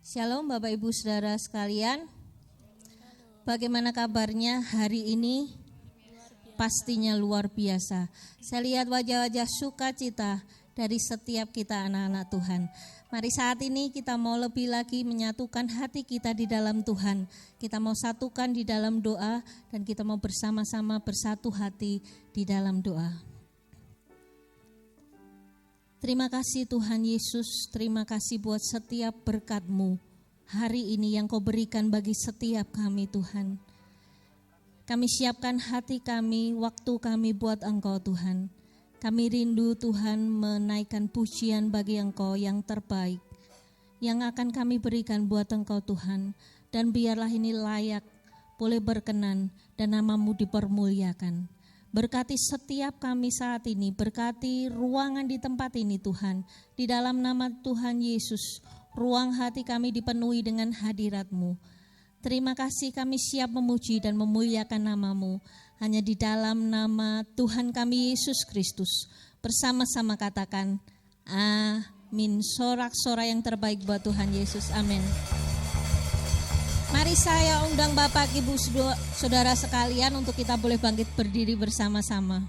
Shalom Bapak Ibu Saudara sekalian. Bagaimana kabarnya hari ini? Pastinya luar biasa. Saya lihat wajah-wajah sukacita dari setiap kita anak-anak Tuhan. Mari saat ini kita mau lebih lagi menyatukan hati kita di dalam Tuhan. Kita mau satukan di dalam doa dan kita mau bersama-sama bersatu hati di dalam doa. Terima kasih Tuhan Yesus, terima kasih buat setiap berkat-Mu hari ini yang Kau berikan bagi setiap kami Tuhan. Kami siapkan hati kami, waktu kami buat Engkau Tuhan. Kami rindu Tuhan menaikkan pujian bagi Engkau yang terbaik, yang akan kami berikan buat Engkau Tuhan. Dan biarlah ini layak, boleh berkenan dan nama-Mu dipermuliakan. Berkati setiap kami saat ini, berkati ruangan di tempat ini Tuhan. Di dalam nama Tuhan Yesus, ruang hati kami dipenuhi dengan hadirat-Mu. Terima kasih kami siap memuji dan memuliakan nama-Mu. Hanya di dalam nama Tuhan kami Yesus Kristus. Bersama-sama katakan, amin. Sorak-sorai yang terbaik buat Tuhan Yesus, amin. Mari saya undang Bapak Ibu Saudara sekalian untuk kita boleh bangkit berdiri bersama-sama.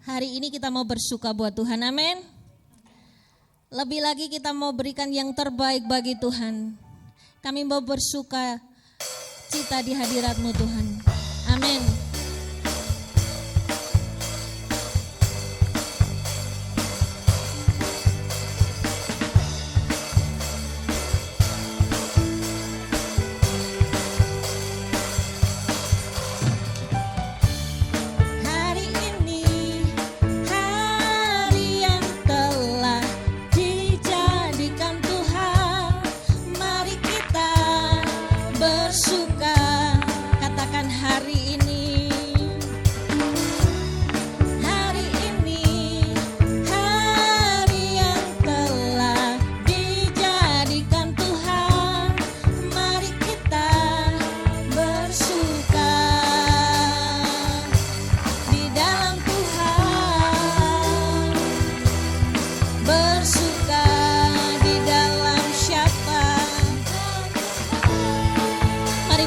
Hari ini kita mau bersuka buat Tuhan, amin. Lebih lagi kita mau berikan yang terbaik bagi Tuhan. Kami mau bersuka cita di hadirat-Mu Tuhan, amin.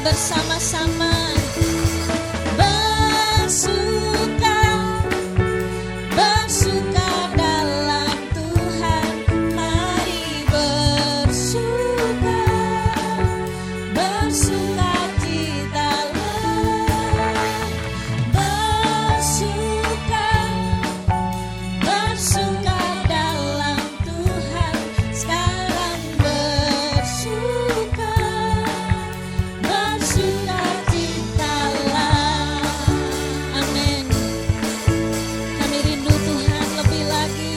Bersama-sama bersuka dalam Tuhan. Mari bersuka citalah. Bersuka dalam Tuhan. Sekarang bersuka citalah, amin. Kami rindu Tuhan lebih lagi.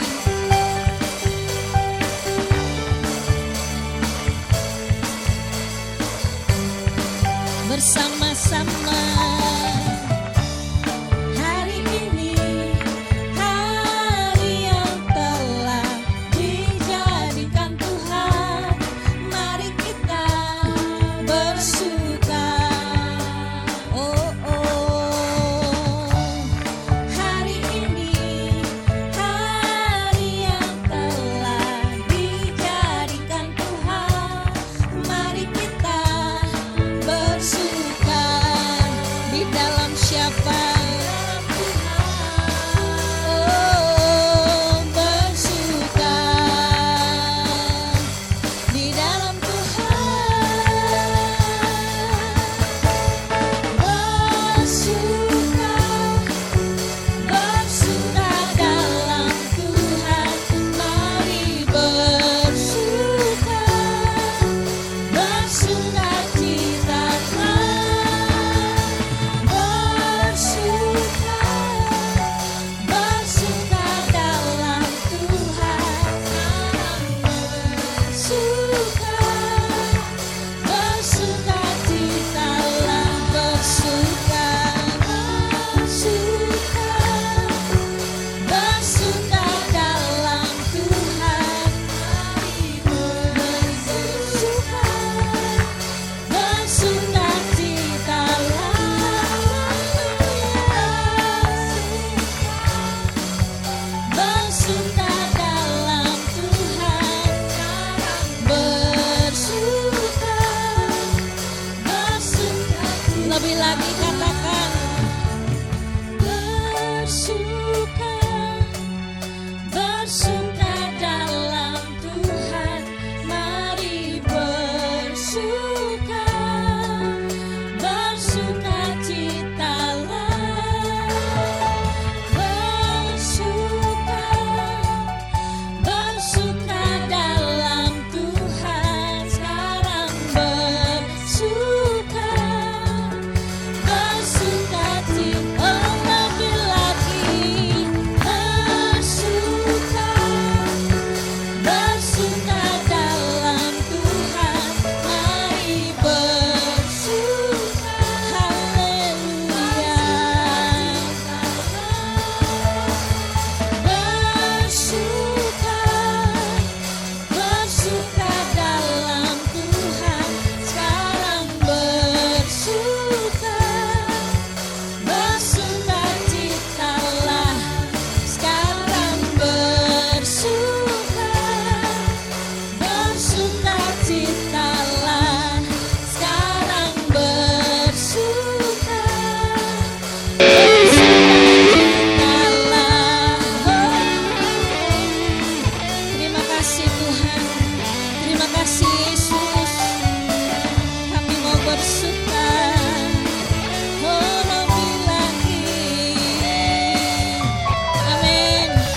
Bersama-sama hari ini, hari yang telah dijadikan Tuhan. Mari kita bersuka. Hari ini, hari yang telah dijadikan Tuhan. Mari kita bersuka.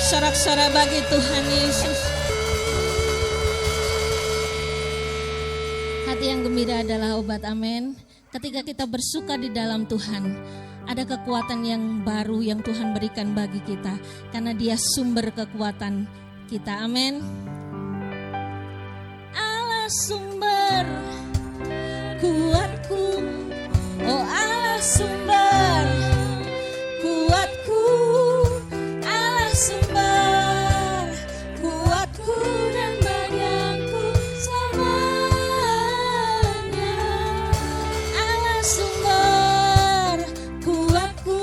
Sorak-sorai bagi Tuhan Yesus. Hati yang gembira adalah obat, amin. Ketika kita bersuka di dalam Tuhan, ada kekuatan yang baru yang Tuhan berikan bagi kita, karena Dia sumber kekuatan kita, amin. Allah sumber kuatku, oh Allah sumber kuatku, Allah sumber kuatku dan bagianku selamanya. Allah sumber kuatku,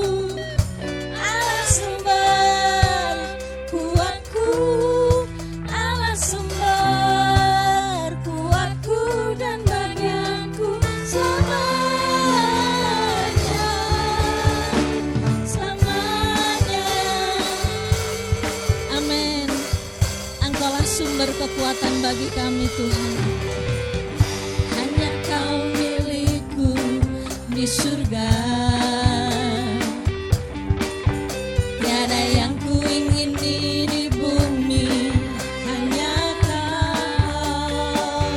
Allah sumber kuatku, Allah sumber kuatku dan bagianku selamanya. Selamanya. Amin. Engkaulah sumber kekuatan bagi kami Tuhan. Hanya Kau milikku di surga. Tiada yang ku ingini di bumi, hanya Kau.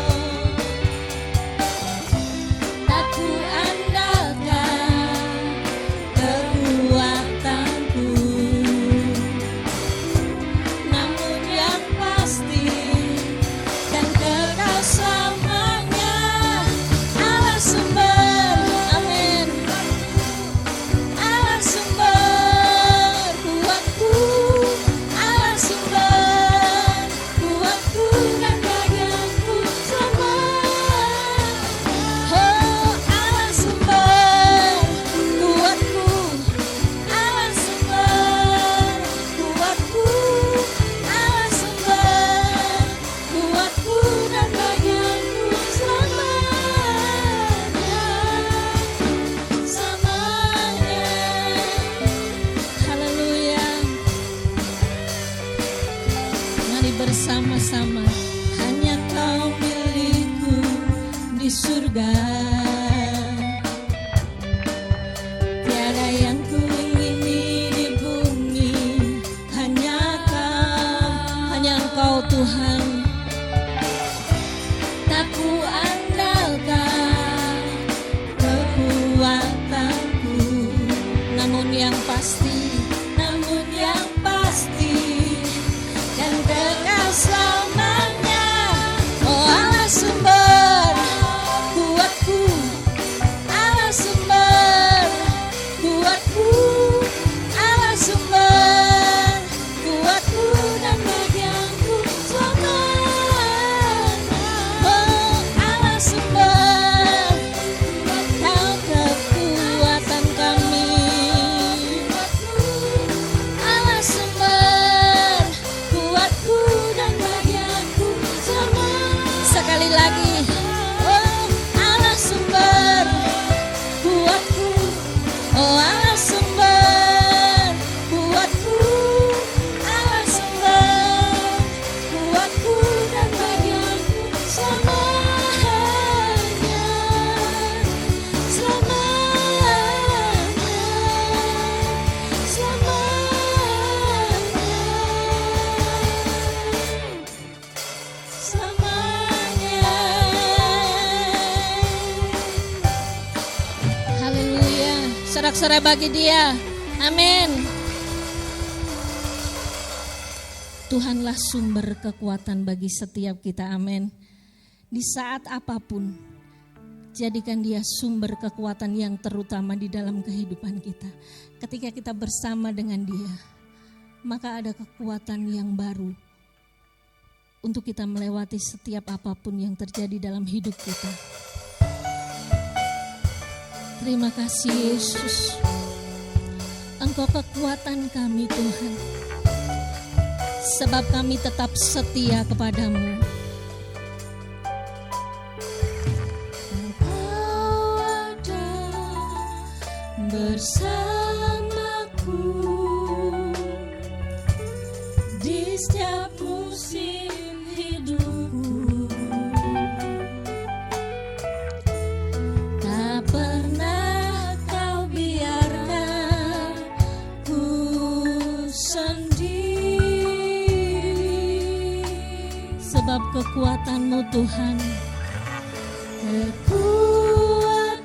Tak ku andalkan kekuatanku, namun yang pasti dan kekal selamanya. Allah sumber, amin. Allah sumber kuatku, Allah sumber kuatku dan bagianku selamanya. Oh, Allah sumber kuatku, Allah sumber kuatku, Allah sumber kuatku dan bagianku selamanya. Selamanya. Haleluya. Mari bersama-sama. Hanya Kau milikku di surga. Tiada yang ku ingini di bumi, hanya Kau, hanya Engkau Tuhan. Tak ku andalkan kekuatanku, namun yang pasti dan kekal selamanya. Oh Allah sumber kuatku, sorak-sorai bagi Dia. Amin. Tuhanlah sumber kekuatan bagi setiap kita. Amin. Di saat apapun, jadikan Dia sumber kekuatan yang terutama di dalam kehidupan kita. Ketika kita bersama dengan Dia, maka ada kekuatan yang baru untuk kita melewati setiap apapun yang terjadi dalam hidup kita. Terima kasih Yesus. Engkau kekuatan kami Tuhan. Sebab kami tetap setia kepadamu. Engkau ada bersamaku di setiap musim hidupku. Tak pernah kau biarkan ku sendiri. Sebab kekuatan-Mu Tuhan, kekuatan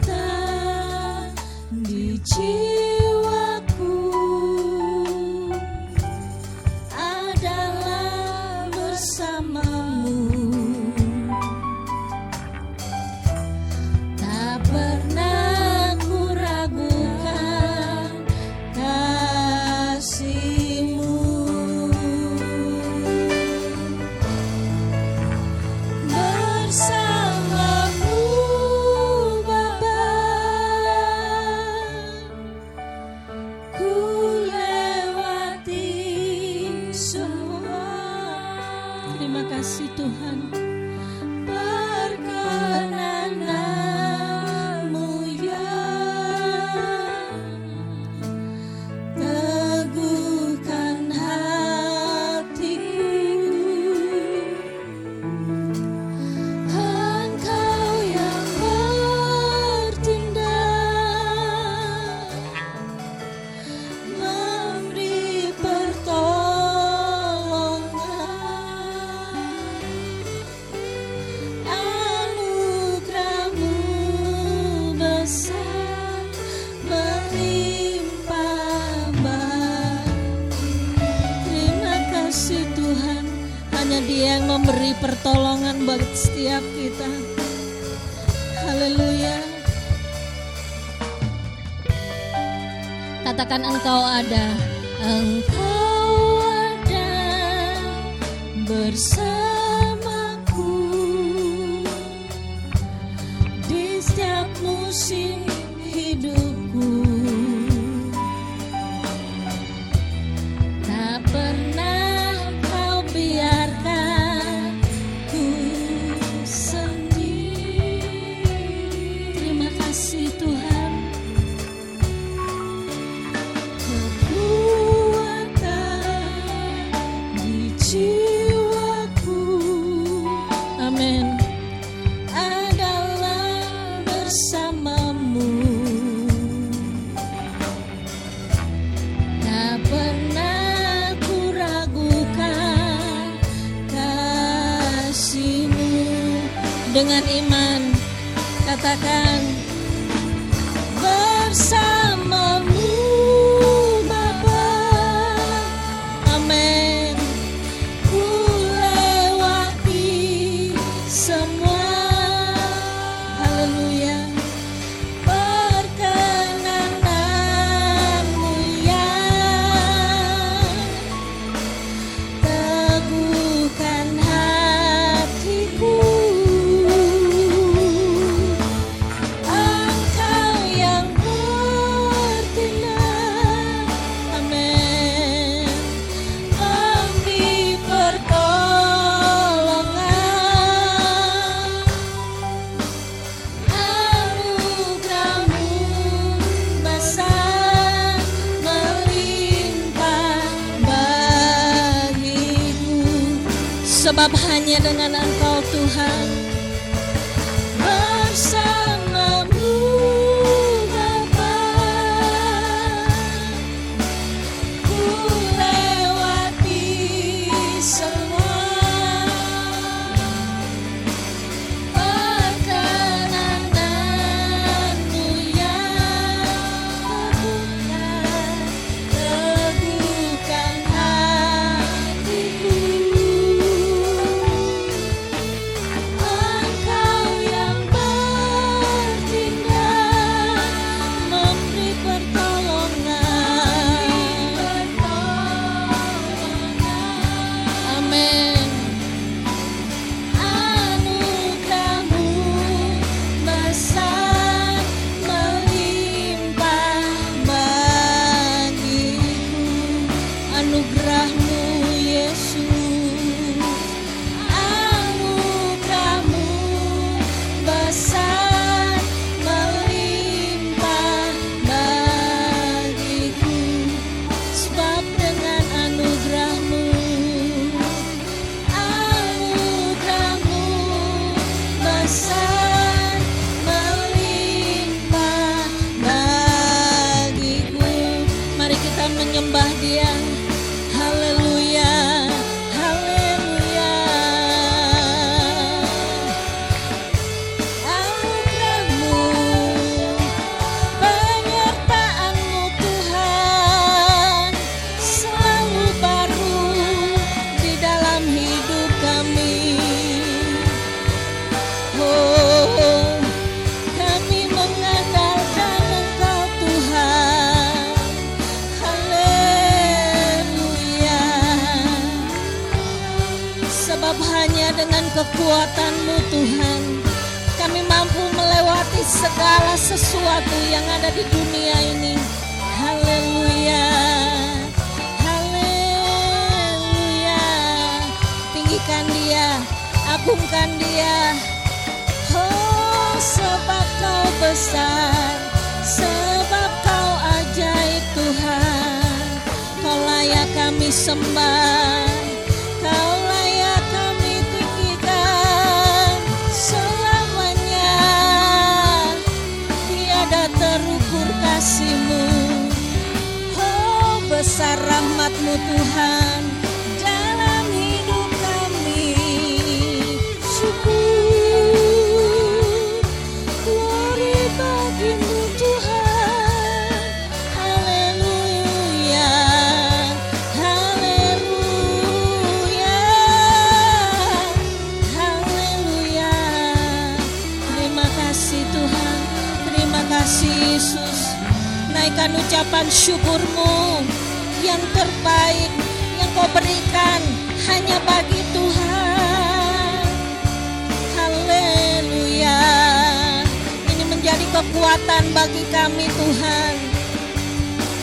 di jiwaku adalah bersama-Mu. Tak pernah ku ragukan kasih-Mu. Bersama-Mu Bapa, ku lewati semua. Terima kasih Tuhan. Perkenanan-Mu ya teguhkan hatiku. Engkau yang bertindak, memberi pertolongan. Anugerah-Mu besar melimpah bagi. Terima kasih Tuhan. Hanya Dia yang memberi pertolongan bagi setiap kita. Haleluya. Katakan Engkau ada. Engkau ada bersamaku di setiap musim hidupku. Tak pernah kau biarkan ku sendiri. Terima kasih Tuhan. Kekuatan di jiwaku, amin, adalah bersama-Mu. Tak pernah ku ragukan kasih-Mu. Dengan iman katakan, bersama-Mu Bapa, amin, ku lewati semua. Haleluya. Perkenanan-Mu ya teguhkan hatiku. Engkau yang bertindak, amin, memberi pertolongan. Anugerah-Mu besar melimpah bagiku. Sebab hanya dengan Engkau Tuhan. Bersama-Mu Bapa, ku lewati semua. Perkenanan-Mu ya teguhkan Sebab hanya dengan kekuatan-Mu Tuhan, kami mampu melewati segala sesuatu yang ada di dunia ini. Haleluya, haleluya. Tinggikan Dia, agungkan Dia. Oh, sebab Kau besar, sebab Kau ajaib Tuhan. Kau layak kami sembah, Kau layak kami tinggikan selamanya. Tiada terukur kasih-Mu. Oh, besar rahmat-Mu Tuhan dalam hidup kami. Syukur, glory bagi-Mu Tuhan. Haleluya, haleluya, haleluya. Terima kasih Tuhan, terima kasih Yesus. Naikkan ucapan syukur-Mu yang terbaik yang Kau berikan hanya bagi Tuhan. Haleluya. Ini menjadi kekuatan bagi kami Tuhan.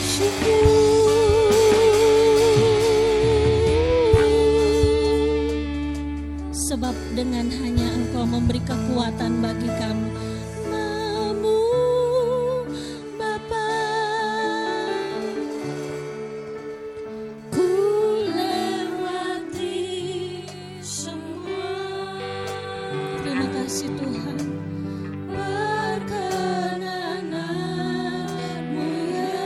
Syukur. Sebab dengan hanya Engkau memberi kekuatan bagi kami. Namamu Bapa, ku lewati semua. Terima kasih Tuhan. Perkenananmu ya,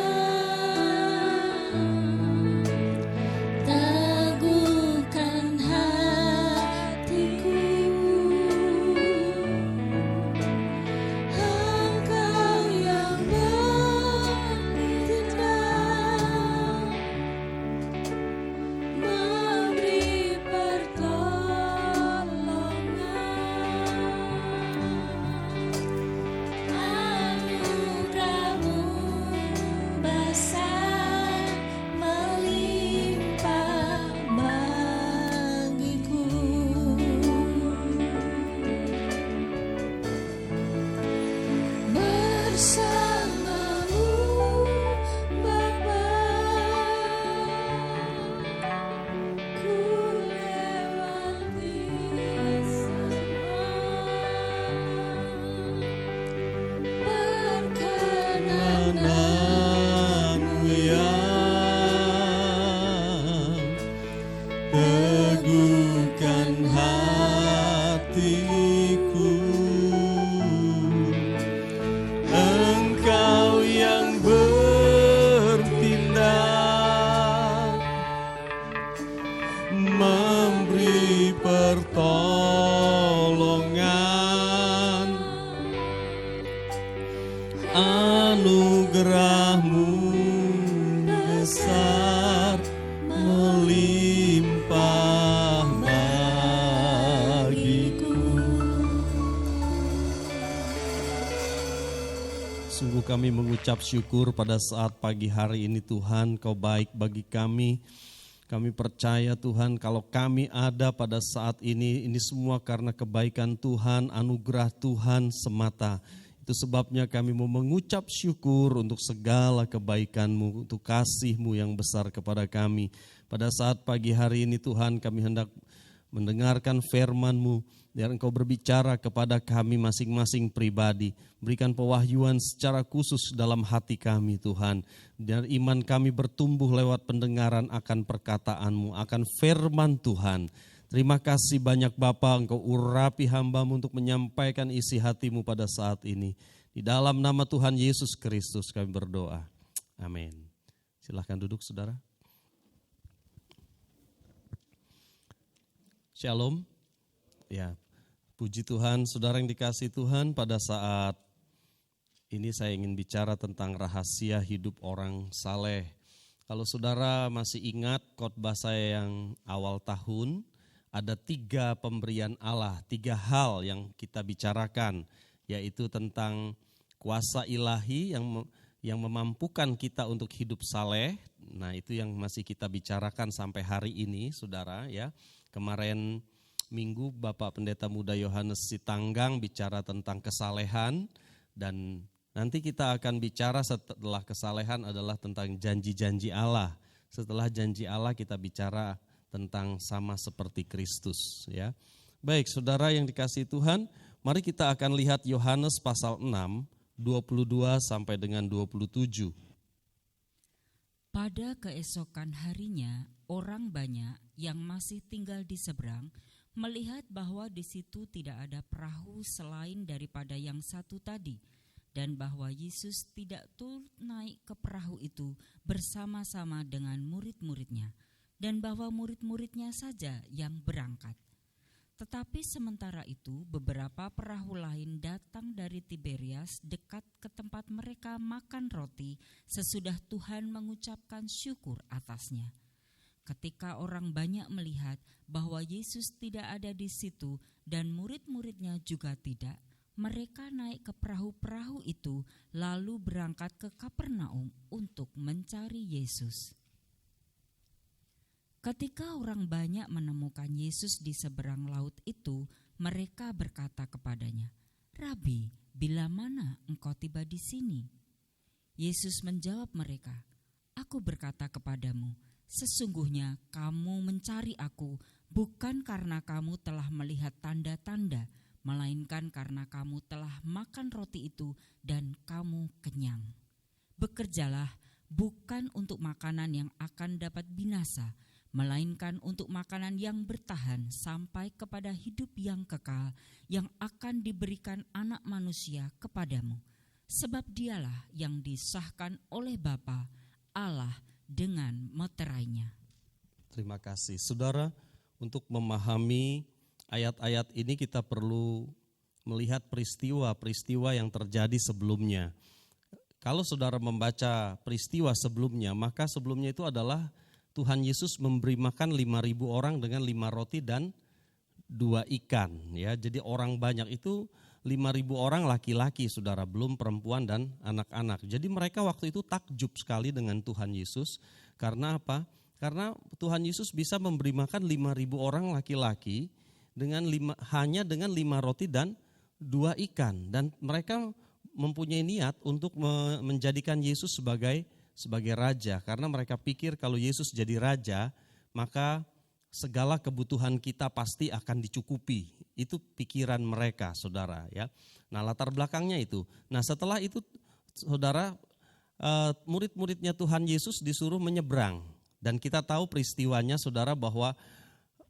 teguhkan hatiku. Engkau yang bertindak, memberi pertolongan. Anugerah-Mu besar melimpah bagiku. Bersama-Mu Bapa, ku lewati semua. Perkenananmu ya, teguhkan hatiku. Engkau yang bertindak, memberi pertolongan. Anugerah-Mu besar melimpah bagiku. Sungguh kami mengucap syukur pada saat pagi hari ini Tuhan, Kau baik bagi kami. Kami percaya Tuhan kalau kami ada pada saat ini semua karena kebaikan Tuhan, anugerah Tuhan semata. Itu sebabnya kami mau mengucap syukur untuk segala kebaikan-Mu, untuk kasih-Mu yang besar kepada kami. Pada saat pagi hari ini Tuhan, kami hendak mendengarkan firman-Mu, biar Engkau berbicara kepada kami masing-masing pribadi. Berikan pewahyuan secara khusus dalam hati kami Tuhan. Dan iman kami bertumbuh lewat pendengaran akan perkataan-Mu, akan firman Tuhan. Terima kasih banyak Bapa, Engkau urapi hamba-Mu untuk menyampaikan isi hati-Mu pada saat ini. Di dalam nama Tuhan Yesus Kristus kami berdoa. Amin. Silahkan duduk saudara. Shalom. Ya, puji Tuhan, saudara yang dikasihi Tuhan, pada saat ini saya ingin bicara tentang rahasia hidup orang saleh. Kalau saudara masih ingat khotbah saya yang awal tahun, ada 3 pemberian Allah, 3 hal yang kita bicarakan, yaitu tentang kuasa ilahi yang memampukan kita untuk hidup saleh. Nah, itu yang masih kita bicarakan sampai hari ini, saudara ya. Kemarin minggu Bapak Pendeta Muda Yohanes Sitanggang bicara tentang kesalehan, dan nanti kita akan bicara setelah kesalehan adalah tentang janji-janji Allah. Setelah janji Allah kita bicara tentang sama seperti Kristus, ya. Baik, saudara yang dikasihi Tuhan, mari kita akan lihat Yohanes pasal 6, 22 sampai dengan 27. Pada keesokan harinya, orang banyak yang masih tinggal di seberang melihat bahwa di situ tidak ada perahu selain daripada yang satu tadi, dan bahwa Yesus tidak turut naik ke perahu itu bersama-sama dengan murid-muridnya, dan bahwa murid-muridnya saja yang berangkat. Tetapi sementara itu beberapa perahu lain datang dari Tiberias dekat ke tempat mereka makan roti sesudah Tuhan mengucapkan syukur atasnya. Ketika orang banyak melihat bahwa Yesus tidak ada di situ dan murid-muridnya juga tidak, mereka naik ke perahu-perahu itu lalu berangkat ke Kapernaum untuk mencari Yesus. Ketika orang banyak menemukan Yesus di seberang laut itu, mereka berkata kepadanya, "Rabi, bila mana engkau tiba di sini?" Yesus menjawab mereka, "Aku berkata kepadamu, sesungguhnya kamu mencari aku bukan karena kamu telah melihat tanda-tanda, melainkan karena kamu telah makan roti itu dan kamu kenyang. Bekerjalah bukan untuk makanan yang akan dapat binasa, melainkan untuk makanan yang bertahan sampai kepada hidup yang kekal yang akan diberikan Anak Manusia kepadamu. Sebab dialah yang disahkan oleh Bapa, Allah dengan meterainya." Terima kasih. Saudara, untuk memahami ayat-ayat ini kita perlu melihat peristiwa-peristiwa yang terjadi sebelumnya. Kalau saudara membaca peristiwa sebelumnya, maka sebelumnya itu adalah Tuhan Yesus memberi makan 5.000 orang dengan 5 roti dan 2 ikan. Ya, jadi orang banyak itu 5.000 orang laki-laki, saudara, belum perempuan dan anak-anak. Jadi mereka waktu itu takjub sekali dengan Tuhan Yesus. Karena apa? Karena Tuhan Yesus bisa memberi makan 5.000 orang laki-laki hanya dengan 5 roti dan 2 ikan. Dan mereka mempunyai niat untuk menjadikan Yesus sebagai raja, karena mereka pikir kalau Yesus jadi raja, maka segala kebutuhan kita pasti akan dicukupi. Itu pikiran mereka, saudara, ya. Nah, latar belakangnya itu. Nah, setelah itu, saudara, murid-muridnya Tuhan Yesus disuruh menyeberang. Dan kita tahu peristiwanya, saudara, bahwa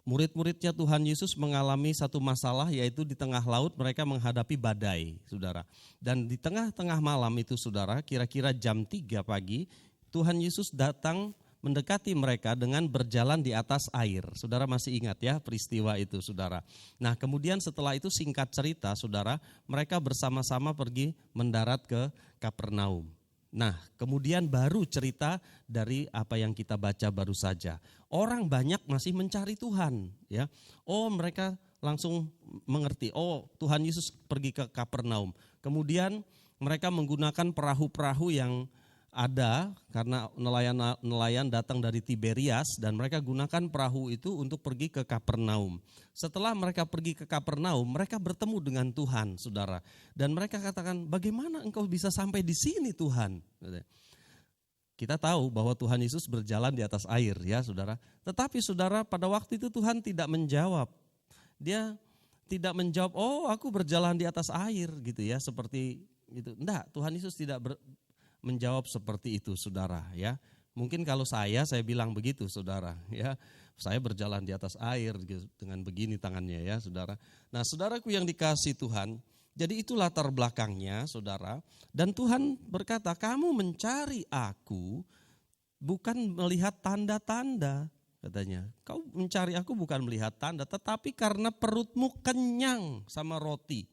murid-muridnya Tuhan Yesus mengalami satu masalah, yaitu di tengah laut mereka menghadapi badai, saudara. Dan di tengah-tengah malam itu, saudara, kira-kira jam 3 pagi, Tuhan Yesus datang mendekati mereka dengan berjalan di atas air. Saudara masih ingat ya peristiwa itu, saudara. Nah, kemudian setelah itu singkat cerita, saudara, mereka bersama-sama pergi mendarat ke Kapernaum. Nah, kemudian baru cerita dari apa yang kita baca baru saja. Orang banyak masih mencari Tuhan, ya. Oh, mereka langsung mengerti. Oh, Tuhan Yesus pergi ke Kapernaum. Kemudian mereka menggunakan perahu-perahu yang ada karena nelayan datang dari Tiberias, dan mereka gunakan perahu itu untuk pergi ke Kapernaum. Setelah mereka pergi ke Kapernaum, mereka bertemu dengan Tuhan, saudara. Dan mereka katakan, "Bagaimana engkau bisa sampai di sini, Tuhan?" Kita tahu bahwa Tuhan Yesus berjalan di atas air, ya, saudara. Tetapi saudara, pada waktu itu Tuhan tidak menjawab. Dia tidak menjawab, "Oh, aku berjalan di atas air," gitu ya, seperti itu. Enggak, Tuhan Yesus tidak menjawab seperti itu, saudara, ya. Mungkin kalau saya bilang begitu, saudara, ya. Saya berjalan di atas air gitu, dengan begini tangannya, ya, saudara. Nah, saudaraku yang dikasihi Tuhan, jadi itu latar belakangnya, saudara. Dan Tuhan berkata, "Kamu mencari aku bukan melihat tanda-tanda," katanya. "Kau mencari aku bukan melihat tanda, tetapi karena perutmu kenyang sama roti."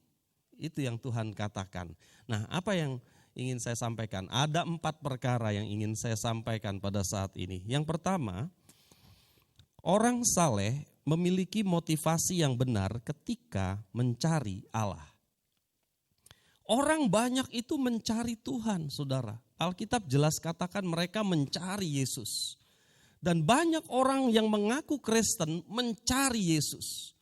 Itu yang Tuhan katakan. Nah, apa yang ingin saya sampaikan? Ada 4 perkara yang ingin saya sampaikan pada saat ini. Yang pertama, orang saleh memiliki motivasi yang benar ketika mencari Allah. Orang banyak itu mencari Tuhan, saudara. Alkitab jelas katakan mereka mencari Yesus. Dan banyak orang yang mengaku Kristen mencari Yesus.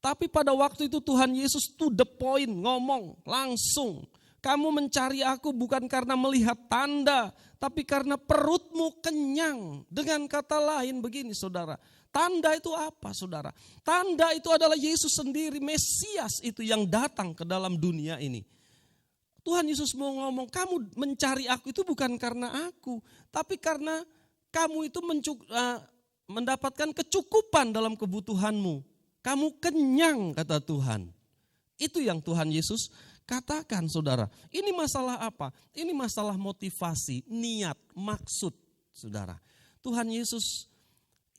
Tapi pada waktu itu Tuhan Yesus to the point, ngomong langsung. Kamu mencari aku bukan karena melihat tanda, tapi karena perutmu kenyang. Dengan kata lain begini saudara, tanda itu apa saudara? Tanda itu adalah Yesus sendiri, Mesias itu yang datang ke dalam dunia ini. Tuhan Yesus mau ngomong, kamu mencari aku itu bukan karena aku, tapi karena kamu itu mendapatkan kecukupan dalam kebutuhanmu. Kamu kenyang kata Tuhan. Itu yang Tuhan Yesus katakan saudara. Ini masalah apa? Ini masalah motivasi, niat, maksud saudara. Tuhan Yesus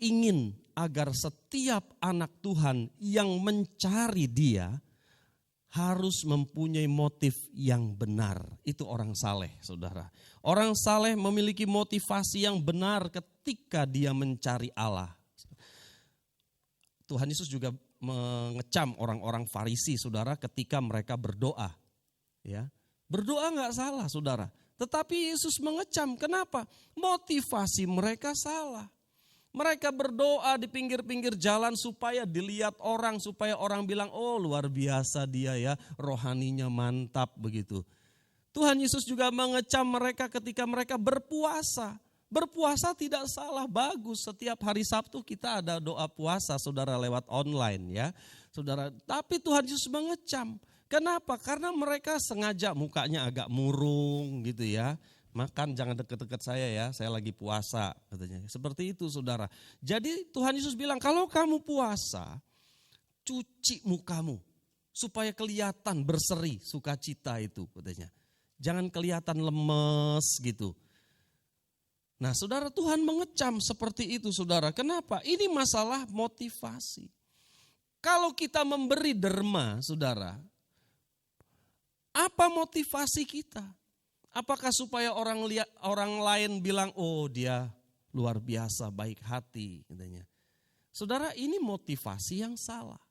ingin agar setiap anak Tuhan yang mencari Dia harus mempunyai motif yang benar. Itu orang saleh saudara. Orang saleh memiliki motivasi yang benar ketika dia mencari Allah. Tuhan Yesus juga mengecam orang-orang Farisi saudara ketika mereka berdoa. Ya, berdoa enggak salah saudara. Tetapi Yesus mengecam, kenapa? Motivasi mereka salah. Mereka berdoa di pinggir-pinggir jalan supaya dilihat orang, supaya orang bilang, oh luar biasa dia ya, rohaninya mantap begitu. Tuhan Yesus juga mengecam mereka ketika mereka berpuasa. Berpuasa tidak salah, bagus. Setiap hari Sabtu kita ada doa puasa saudara lewat online ya. Saudara, tapi Tuhan Yesus mengecam. Kenapa? Karena mereka sengaja mukanya agak murung gitu ya. Makan jangan deket-deket saya lagi puasa katanya. Seperti itu saudara. Jadi Tuhan Yesus bilang kalau kamu puasa, cuci mukamu supaya kelihatan berseri sukacita itu katanya. Jangan kelihatan lemes gitu. Nah saudara, Tuhan mengecam seperti itu saudara. Kenapa? Ini masalah motivasi. Kalau kita memberi derma saudara, apa motivasi kita? Apakah supaya orang lain bilang, oh dia luar biasa baik hati katanya. Saudara, ini motivasi yang salah.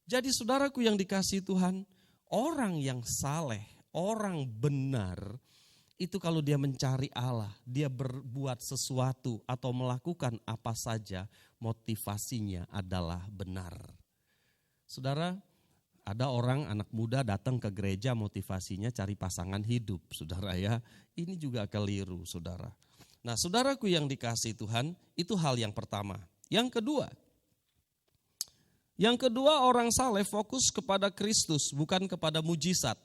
Jadi saudaraku yang dikasihi Tuhan, orang yang saleh, orang benar, itu kalau dia mencari Allah, dia berbuat sesuatu atau melakukan apa saja, motivasinya adalah benar. Saudara, ada orang anak muda datang ke gereja motivasinya cari pasangan hidup, saudara ya. Ini juga keliru, saudara. Nah, saudaraku yang dikasihi Tuhan, itu hal yang pertama. Yang kedua orang saleh fokus kepada Kristus, bukan kepada mujizat.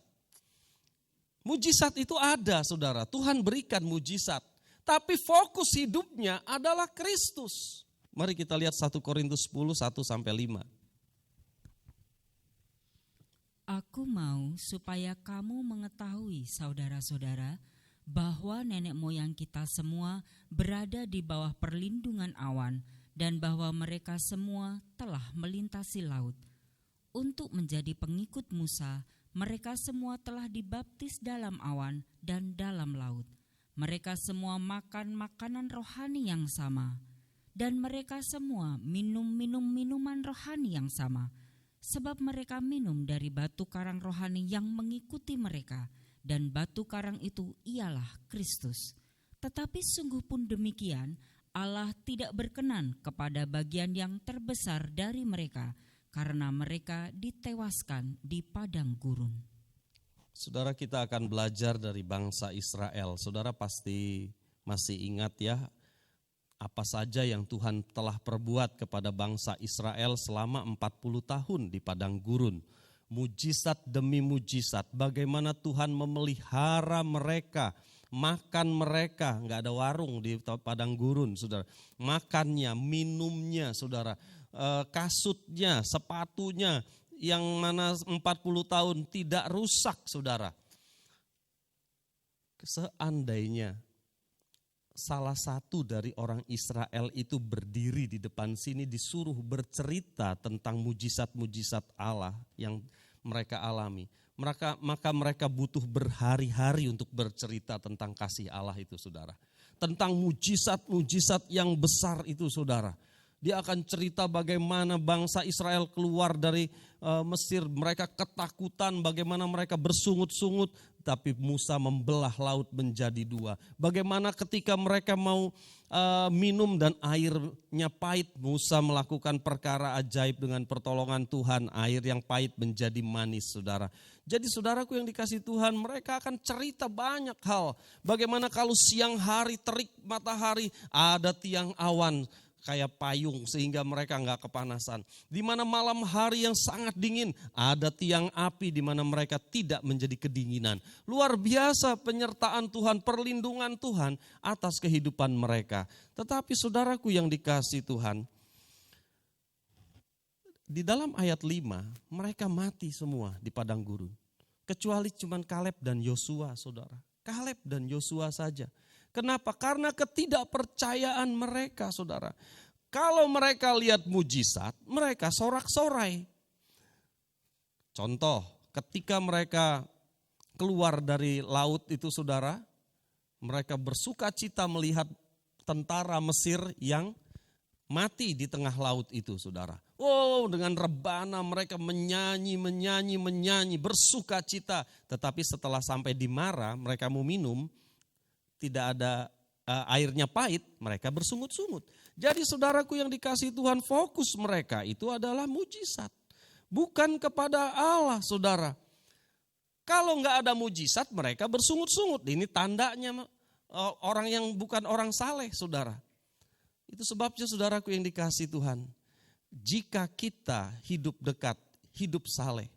Mujizat itu ada saudara, Tuhan berikan mujizat. Tapi fokus hidupnya adalah Kristus. Mari kita lihat 1 Korintus 10, 1-5. Aku mau supaya kamu mengetahui saudara-saudara bahwa nenek moyang kita semua berada di bawah perlindungan awan dan bahwa mereka semua telah melintasi laut. Untuk menjadi pengikut Musa, mereka semua telah dibaptis dalam awan dan dalam laut. Mereka semua makan makanan rohani yang sama. Dan mereka semua minum minuman rohani yang sama. Sebab mereka minum dari batu karang rohani yang mengikuti mereka. Dan batu karang itu ialah Kristus. Tetapi sungguh pun demikian, Allah tidak berkenan kepada bagian yang terbesar dari mereka, karena mereka ditewaskan di padang gurun. Saudara, kita akan belajar dari bangsa Israel. Saudara pasti masih ingat ya, apa saja yang Tuhan telah perbuat kepada bangsa Israel selama 40 tahun di padang gurun. Mujizat demi mujizat, bagaimana Tuhan memelihara mereka, makan mereka, nggak ada warung di padang gurun, saudara. Makannya, minumnya, saudara. Kasutnya, sepatunya yang mana 40 tahun tidak rusak saudara. Seandainya salah satu dari orang Israel itu berdiri di depan sini disuruh bercerita tentang mujizat-mujizat Allah yang mereka alami, maka mereka butuh berhari-hari untuk bercerita tentang kasih Allah itu saudara. Tentang mujizat-mujizat yang besar itu saudara. Dia akan cerita bagaimana bangsa Israel keluar dari Mesir. Mereka ketakutan, bagaimana mereka bersungut-sungut. Tapi Musa membelah laut menjadi dua. Bagaimana ketika mereka mau minum dan airnya pahit, Musa melakukan perkara ajaib dengan pertolongan Tuhan. Air yang pahit menjadi manis, saudara. Jadi saudaraku yang dikasihi Tuhan, mereka akan cerita banyak hal. Bagaimana kalau siang hari terik matahari, ada tiang awan kayak payung sehingga mereka nggak kepanasan. Di mana malam hari yang sangat dingin, ada tiang api di mana mereka tidak menjadi kedinginan. Luar biasa penyertaan Tuhan, perlindungan Tuhan atas kehidupan mereka. Tetapi saudaraku yang dikasihi Tuhan, di dalam ayat 5, mereka mati semua di padang gurun. Kecuali cuman Kaleb dan Yosua, saudara. Kaleb dan Yosua saja. Kenapa? Karena ketidakpercayaan mereka, saudara. Kalau mereka lihat mujizat, mereka sorak-sorai. Contoh, ketika mereka keluar dari laut itu, saudara, mereka bersuka cita melihat tentara Mesir yang mati di tengah laut itu, saudara. Oh, dengan rebana mereka menyanyi, bersuka cita. Tetapi setelah sampai di Mara, mereka mau minum, tidak ada airnya pahit, mereka bersungut-sungut. Jadi saudaraku yang dikasihi Tuhan, fokus mereka itu adalah mujizat. Bukan kepada Allah, saudara. Kalau nggak ada mujizat, mereka bersungut-sungut. Ini tandanya orang yang bukan orang saleh, saudara. Itu sebabnya saudaraku yang dikasihi Tuhan, jika kita hidup dekat, hidup saleh,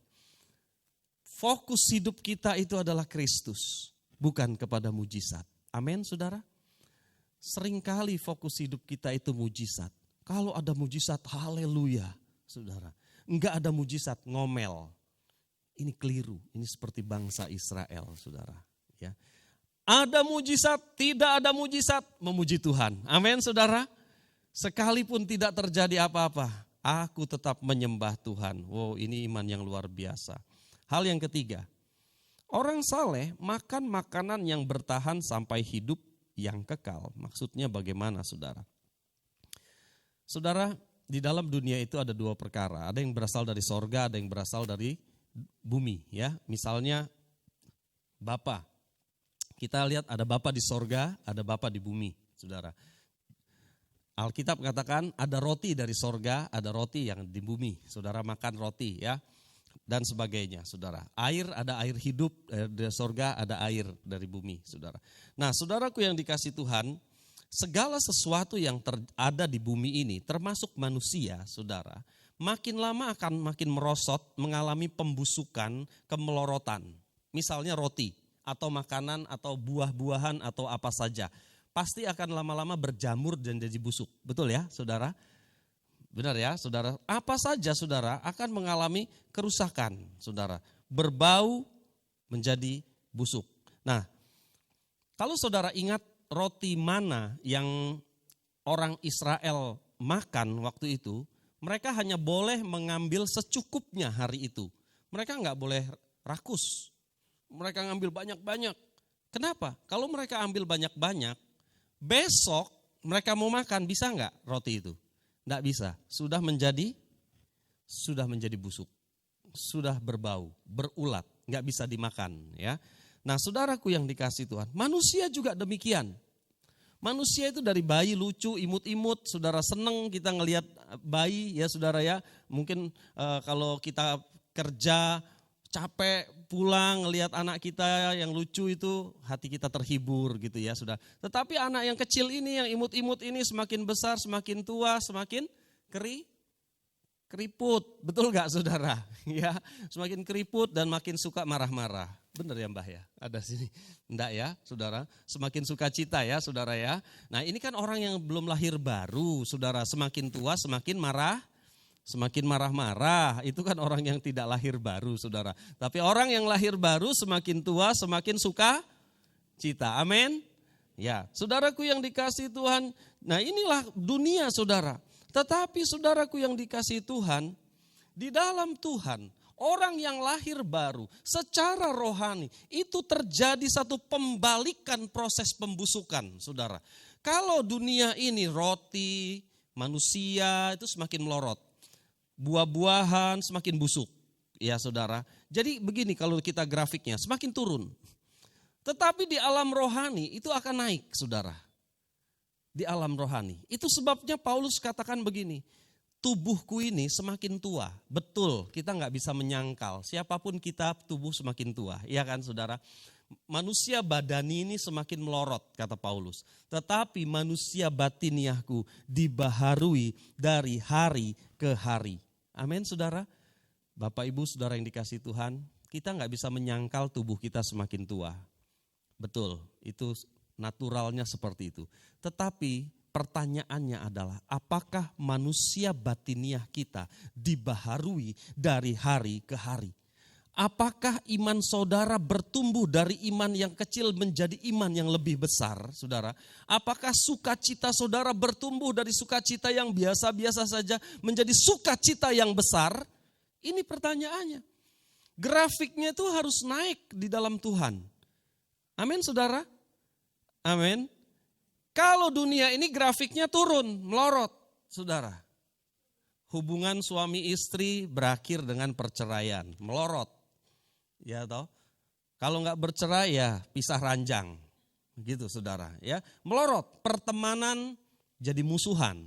fokus hidup kita itu adalah Kristus, bukan kepada mujizat. Amin, saudara. Seringkali fokus hidup kita itu mujizat. Kalau ada mujizat, haleluya, saudara. Enggak ada mujizat, ngomel. Ini keliru, ini seperti bangsa Israel, saudara. Ya. Ada mujizat, tidak ada mujizat, memuji Tuhan. Amin, saudara. Sekalipun tidak terjadi apa-apa, aku tetap menyembah Tuhan. Wow, ini iman yang luar biasa. Hal yang ketiga, orang saleh makan makanan yang bertahan sampai hidup yang kekal. Maksudnya bagaimana, saudara? Saudara, di dalam dunia itu ada dua perkara. Ada yang berasal dari sorga, ada yang berasal dari bumi. Ya, misalnya Bapa. Kita lihat ada Bapa di sorga, ada Bapa di bumi, saudara. Alkitab katakan ada roti dari sorga, ada roti yang di bumi. Saudara makan roti ya, dan sebagainya, saudara. Air, ada air hidup dari sorga, ada air dari bumi, saudara. Nah, saudaraku yang dikasihi Tuhan, segala sesuatu yang ada di bumi ini, termasuk manusia, saudara, makin lama akan makin merosot, mengalami pembusukan, kemelorotan. Misalnya roti, atau makanan, atau buah-buahan, atau apa saja. Pasti akan lama-lama berjamur dan jadi busuk. Betul ya, saudara? Benar ya, saudara? Apa saja, saudara, akan mengalami kerusakan, saudara. Berbau menjadi busuk. Nah, kalau saudara ingat roti mana yang orang Israel makan waktu itu, mereka hanya boleh mengambil secukupnya hari itu. Mereka nggak boleh rakus. Mereka ngambil banyak-banyak. Kenapa? Kalau mereka ambil banyak-banyak, besok mereka mau makan, bisa enggak roti itu? Enggak bisa, sudah menjadi busuk, sudah berbau, berulat, enggak bisa dimakan ya. Nah, saudaraku yang dikasihi Tuhan, manusia juga demikian. Manusia itu dari bayi lucu, imut-imut, saudara seneng kita ngelihat bayi ya saudara ya. Mungkin kalau kita kerja capek pulang ngelihat anak kita yang lucu itu, hati kita terhibur gitu ya sudah. Tetapi anak yang kecil ini, yang imut-imut ini semakin besar, semakin tua, semakin keriput. Betul gak saudara? Ya, semakin keriput dan makin suka marah-marah. Benar ya Mbah ya? Ada sini. Enggak ya saudara? Semakin suka cita ya saudara ya. Nah ini kan orang yang belum lahir baru saudara. Semakin tua semakin marah. Semakin marah-marah, itu kan orang yang tidak lahir baru, saudara. Tapi orang yang lahir baru semakin tua, semakin suka cita. Amin. Ya, saudaraku yang dikasihi Tuhan. Nah inilah dunia, saudara. Tetapi saudaraku yang dikasihi Tuhan, di dalam Tuhan, orang yang lahir baru secara rohani, itu terjadi satu pembalikan proses pembusukan, saudara. Kalau dunia ini roti, Manusia itu semakin melorot. Buah-buahan semakin busuk. Ya saudara. Jadi begini kalau kita grafiknya, semakin turun. Tetapi di alam rohani itu akan naik saudara. Di alam rohani. Itu sebabnya Paulus katakan begini. Tubuhku ini semakin tua. Betul, kita gak bisa menyangkal. Siapapun kita tubuh semakin tua. Iya kan saudara? Manusia badani ini semakin melorot, kata Paulus. Tetapi manusia batiniahku dibaharui dari hari ke hari. Amin saudara. Bapak ibu saudara yang dikasih Tuhan, kita gak bisa menyangkal tubuh kita semakin tua. Betul, itu naturalnya seperti itu. Tetapi pertanyaannya adalah apakah manusia batiniah kita dibaharui dari hari ke hari? Apakah iman saudara bertumbuh dari iman yang kecil menjadi iman yang lebih besar, saudara? Apakah sukacita saudara bertumbuh dari sukacita yang biasa-biasa saja menjadi sukacita yang besar? Ini pertanyaannya. Grafiknya itu harus naik di dalam Tuhan. Amin, saudara? Amin. Kalau dunia ini grafiknya turun, melorot, saudara. Hubungan suami istri berakhir dengan perceraian, melorot. Ya toh, kalau nggak bercerai ya pisah ranjang, gitu saudara. Ya, melorot, pertemanan jadi musuhan,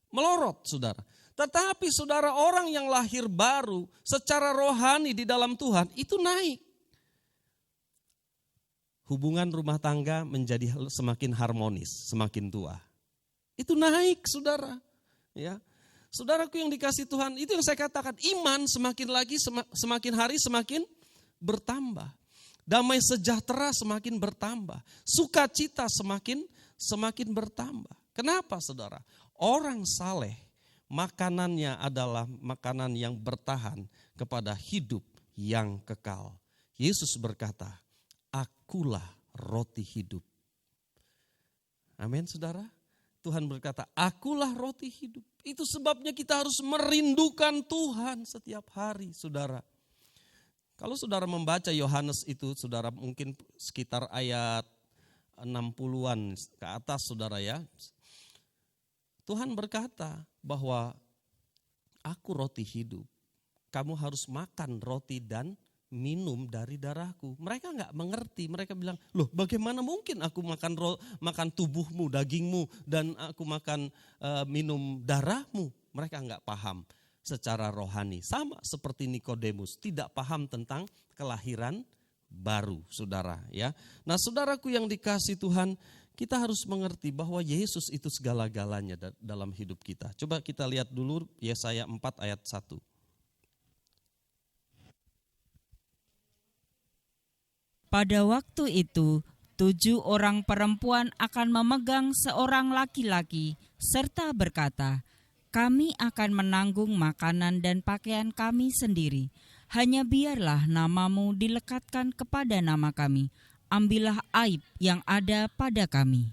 melorot saudara. Tetapi saudara orang yang lahir baru secara rohani di dalam Tuhan itu naik. Hubungan rumah tangga menjadi semakin harmonis, semakin tua. Itu naik saudara. Ya, saudaraku yang dikasih Tuhan, itu yang saya katakan, iman semakin hari semakin bertambah. Damai sejahtera semakin bertambah. Sukacita semakin bertambah. Kenapa saudara? Orang saleh makanannya adalah makanan yang bertahan kepada hidup yang kekal. Yesus berkata, akulah roti hidup. Amin saudara. Tuhan berkata, akulah roti hidup. Itu sebabnya kita harus merindukan Tuhan setiap hari saudara. Kalau saudara membaca Yohanes itu, saudara mungkin sekitar ayat 60-an ke atas saudara ya. Tuhan berkata bahwa aku roti hidup. Kamu harus makan roti dan minum dari darahku. Mereka gak mengerti, mereka bilang, loh bagaimana mungkin aku makan tubuhmu, dagingmu dan aku makan minum darahmu. Mereka gak paham. Secara rohani, sama seperti Nikodemus, tidak paham tentang kelahiran baru, saudara. Ya, nah saudaraku yang dikasih Tuhan, kita harus mengerti bahwa Yesus itu segala-galanya dalam hidup kita. Coba kita lihat dulu Yesaya 4 ayat 1. Pada waktu itu, 7 orang perempuan akan memegang seorang laki-laki serta berkata, kami akan menanggung makanan dan pakaian kami sendiri. Hanya biarlah namamu dilekatkan kepada nama kami. Ambillah aib yang ada pada kami.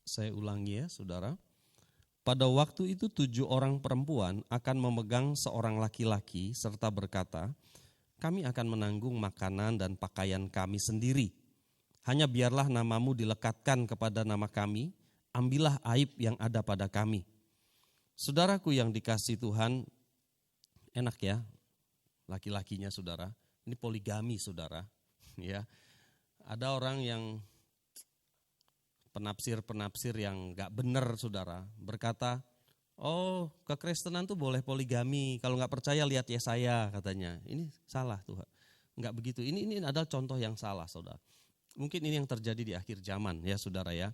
Saya ulangi ya saudara. Pada waktu itu 7 orang perempuan akan memegang seorang laki-laki serta berkata, kami akan menanggung makanan dan pakaian kami sendiri. Hanya biarlah namamu dilekatkan kepada nama kami, ambillah aib yang ada pada kami. Saudaraku yang dikasih Tuhan, enak ya laki-lakinya saudara, ini poligami saudara. Ya, ada orang yang penafsir yang gak benar saudara, berkata, oh kekristenan tuh boleh poligami, kalau gak percaya lihat Yesaya katanya. Ini salah Tuhan, gak begitu, ini adalah contoh yang salah saudara. Mungkin ini yang terjadi di akhir zaman ya saudara ya.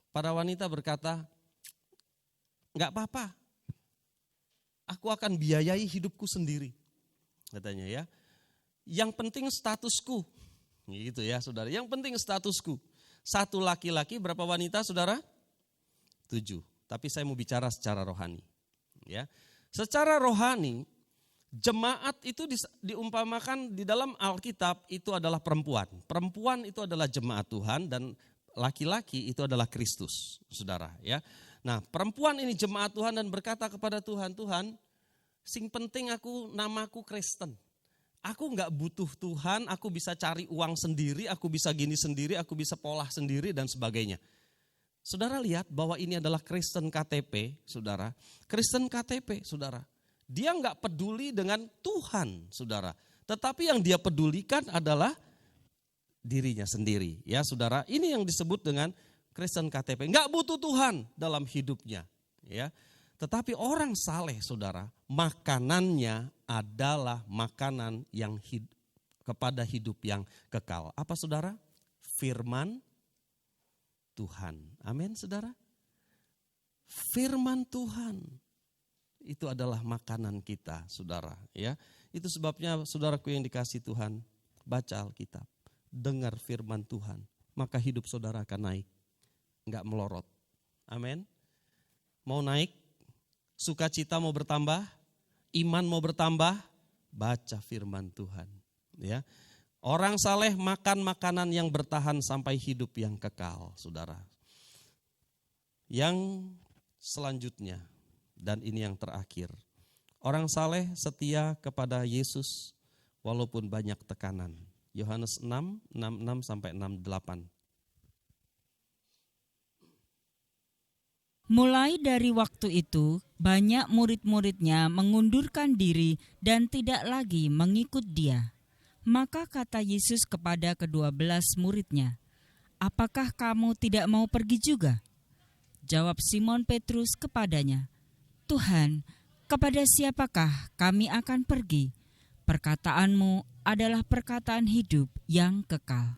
Para wanita berkata, gak apa-apa, aku akan biayai hidupku sendiri, katanya ya. Yang penting statusku, gitu ya saudara. Yang penting statusku. 1 laki-laki, berapa wanita saudara? 7. Tapi saya mau bicara secara rohani. Ya, secara rohani, jemaat itu diumpamakan di dalam Alkitab itu adalah perempuan. Perempuan itu adalah jemaat Tuhan dan laki-laki itu adalah Kristus, saudara. Ya, nah perempuan ini jemaat Tuhan dan berkata kepada Tuhan, Tuhan, sing penting aku namaku Kristen. Aku nggak butuh Tuhan, aku bisa cari uang sendiri, aku bisa gini sendiri, aku bisa pola sendiri dan sebagainya. Saudara lihat bahwa ini adalah Kristen KTP, saudara. Kristen KTP, saudara. Dia nggak peduli dengan Tuhan, saudara. Tetapi yang dia pedulikan adalah dirinya sendiri. Ya saudara, ini yang disebut dengan Kristen KTP. Nggak butuh Tuhan dalam hidupnya. Ya. Tetapi orang saleh, saudara, makanannya adalah makanan yang kepada hidup yang kekal. Apa saudara? Firman Tuhan. Amin saudara. Firman Tuhan itu adalah makanan kita, saudara. Ya, itu sebabnya saudaraku yang dikasih Tuhan, baca Alkitab, dengar firman Tuhan, maka hidup saudara akan naik, nggak melorot. Amin. Mau naik? Sukacita mau bertambah, iman mau bertambah, baca firman Tuhan. Ya, orang saleh makan makanan yang bertahan sampai hidup yang kekal, saudara. Yang selanjutnya, dan ini yang terakhir, orang saleh setia kepada Yesus walaupun banyak tekanan. Yohanes 6:6 sampai 6:8. Mulai dari waktu itu, banyak murid-muridnya mengundurkan diri dan tidak lagi mengikut dia. Maka kata Yesus kepada ke-12 muridnya, "Apakah kamu tidak mau pergi juga?" Jawab Simon Petrus kepadanya, "Tuhan, kepada siapakah kami akan pergi? Perkataanmu adalah perkataan hidup yang kekal."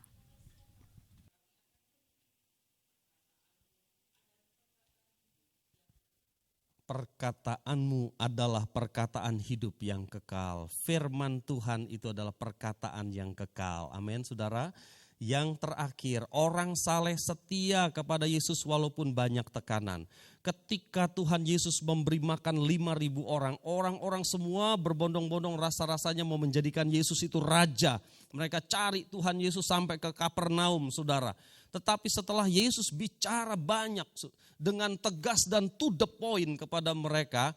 Perkataanmu adalah perkataan hidup yang kekal. Firman Tuhan itu adalah perkataan yang kekal. Amin, saudara. Yang terakhir, orang saleh setia kepada Yesus walaupun banyak tekanan. Ketika Tuhan Yesus memberi makan 5.000 orang, orang-orang semua berbondong-bondong rasa-rasanya mau menjadikan Yesus itu raja. Mereka cari Tuhan Yesus sampai ke Kapernaum, saudara. Tetapi setelah Yesus bicara banyak dengan tegas dan to the point kepada mereka,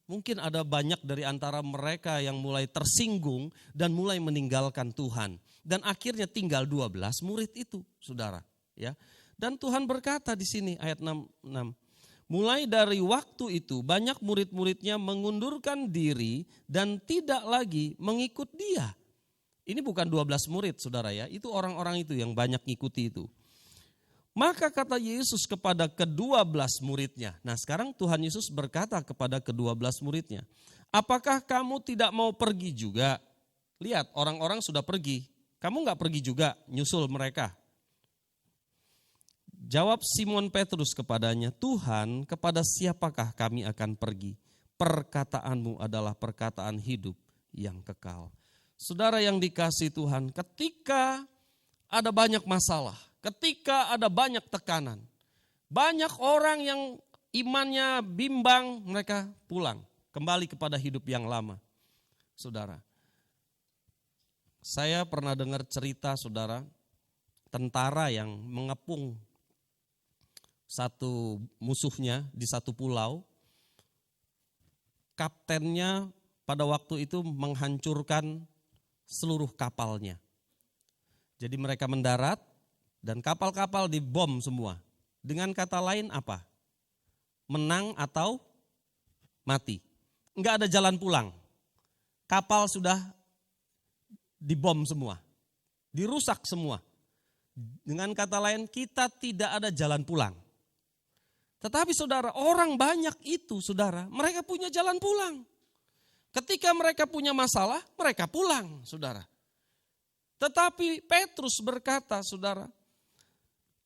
mungkin ada banyak dari antara mereka yang mulai tersinggung dan mulai meninggalkan Tuhan. Dan akhirnya tinggal 12 murid itu, saudara. Ya. Dan Tuhan berkata di sini ayat 6. Mulai dari waktu itu banyak murid-muridnya mengundurkan diri dan tidak lagi mengikut dia. Ini bukan 12 murid, saudara ya. Itu orang-orang itu yang banyak ngikuti itu. Maka kata Yesus kepada ke-12 muridnya. Nah sekarang Tuhan Yesus berkata kepada ke-12 muridnya. Apakah kamu tidak mau pergi juga? Lihat orang-orang sudah pergi. Kamu gak pergi juga nyusul mereka? Jawab Simon Petrus kepadanya. Tuhan, kepada siapakah kami akan pergi? Perkataanmu adalah perkataan hidup yang kekal. Saudara yang dikasihi Tuhan, ketika ada banyak masalah, ketika ada banyak tekanan, banyak orang yang imannya bimbang, mereka pulang, kembali kepada hidup yang lama. Saudara, saya pernah dengar cerita, saudara, tentara yang mengepung satu musuhnya di satu pulau. Kaptennya pada waktu itu menghancurkan seluruh kapalnya. Jadi mereka mendarat dan kapal-kapal dibom semua. Dengan kata lain apa? Menang atau mati. Enggak ada jalan pulang. Kapal sudah dibom semua. Dirusak semua. Dengan kata lain kita tidak ada jalan pulang. Tetapi saudara, orang banyak itu saudara, mereka punya jalan pulang. Ketika mereka punya masalah, mereka pulang saudara. Tetapi Petrus berkata saudara,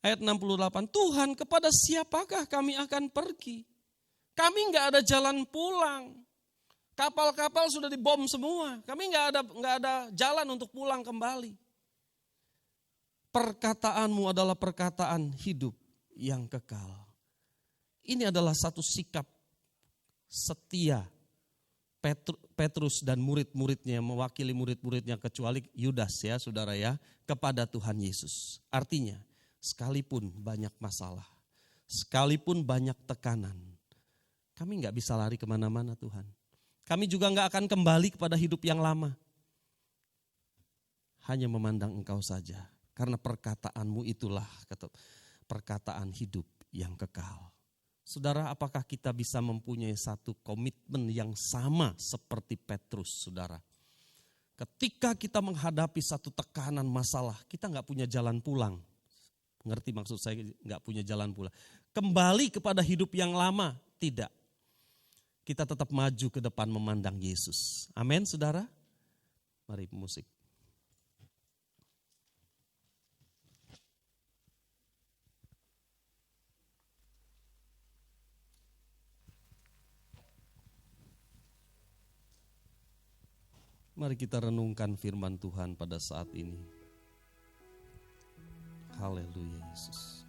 ayat 68, Tuhan kepada siapakah kami akan pergi? Kami enggak ada jalan pulang. Kapal-kapal sudah dibom semua. Kami enggak ada jalan untuk pulang kembali. Perkataanmu adalah perkataan hidup yang kekal. Ini adalah satu sikap setia Petrus dan murid-muridnya, mewakili murid-muridnya kecuali Yudas ya saudara ya, kepada Tuhan Yesus. Artinya sekalipun banyak masalah, sekalipun banyak tekanan, kami gak bisa lari kemana-mana Tuhan. Kami juga gak akan kembali kepada hidup yang lama. hanya memandang Engkau saja. Karena perkataanmu itulah perkataan hidup yang kekal. Saudara, apakah kita bisa mempunyai satu komitmen yang sama seperti Petrus, saudara? Ketika kita menghadapi satu tekanan masalah, kita nggak punya jalan pulang. Ngerti maksud saya nggak punya jalan pulang? Kembali kepada hidup yang lama, tidak. Kita tetap maju ke depan memandang Yesus. Amin, saudara? Mari musik. Mari kita renungkan firman Tuhan pada saat ini. Haleluya Yesus.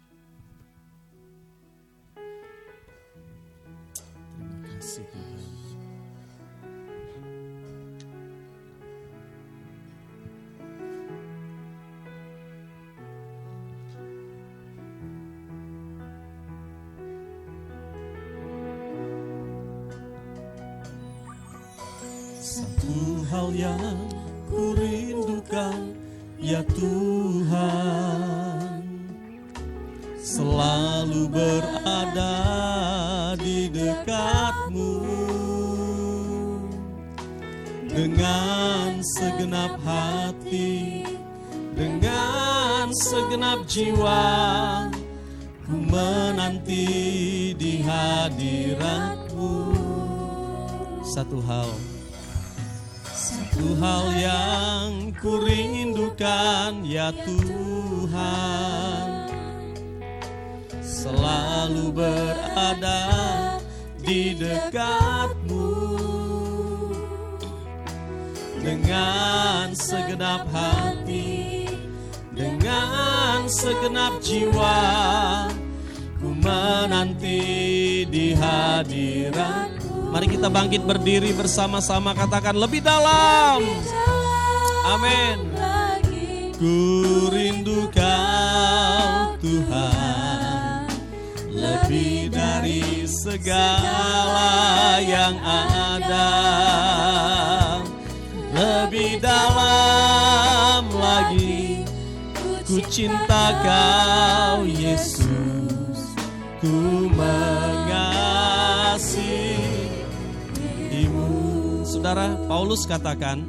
Terima kasih Tuhan. Satu hal yang ku rindukan, ya Tuhan, selalu berada di dekat-Mu dengan segenap hati, dengan segenap jiwa, ku menanti di hadirat-Mu. Satu hal yang ku rindukan, ya Tuhan, selalu berada di dekat-Mu dengan segenap hati, dengan segenap jiwa, ku menanti di hadirat-Mu. Mari kita bangkit berdiri bersama-sama, katakan lebih dalam. Amin. Ku rindu Kau Tuhan, lebih dari segala yang ada. Lebih dalam lagi, ku cinta Kau Yesus, ku mengasihi. Saudara, Paulus katakan,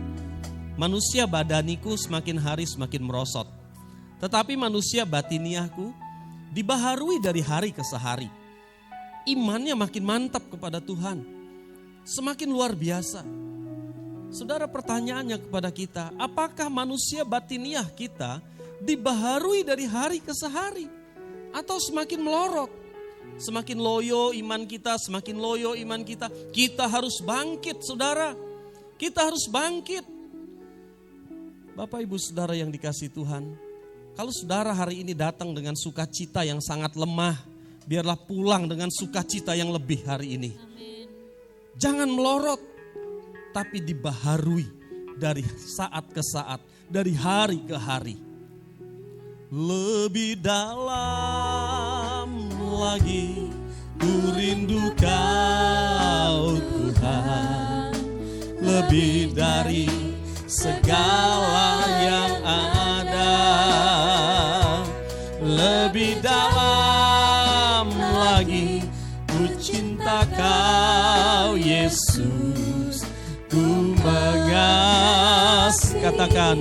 manusia badaniku semakin hari semakin merosot, tetapi manusia batiniahku dibaharui dari hari ke hari. Imannya makin mantap kepada Tuhan, semakin luar biasa. Saudara, pertanyaannya kepada kita, apakah manusia batiniah kita dibaharui dari hari ke hari atau semakin melorot? Semakin loyo iman kita, semakin loyo iman kita. Kita harus bangkit, saudara. Kita harus bangkit. Bapak Ibu Saudara yang dikasihi Tuhan, kalau saudara hari ini datang dengan sukacita yang sangat lemah, biarlah pulang dengan sukacita yang lebih hari ini. Amin. Jangan melorot, tapi dibaharui dari saat ke saat, dari hari ke hari. Lebih dalam lagi, ku rindu Kau Tuhan, lebih dari segala yang ada. Lebih dalam lagi, ku cinta Kau Yesus, ku mengasihi. Katakan,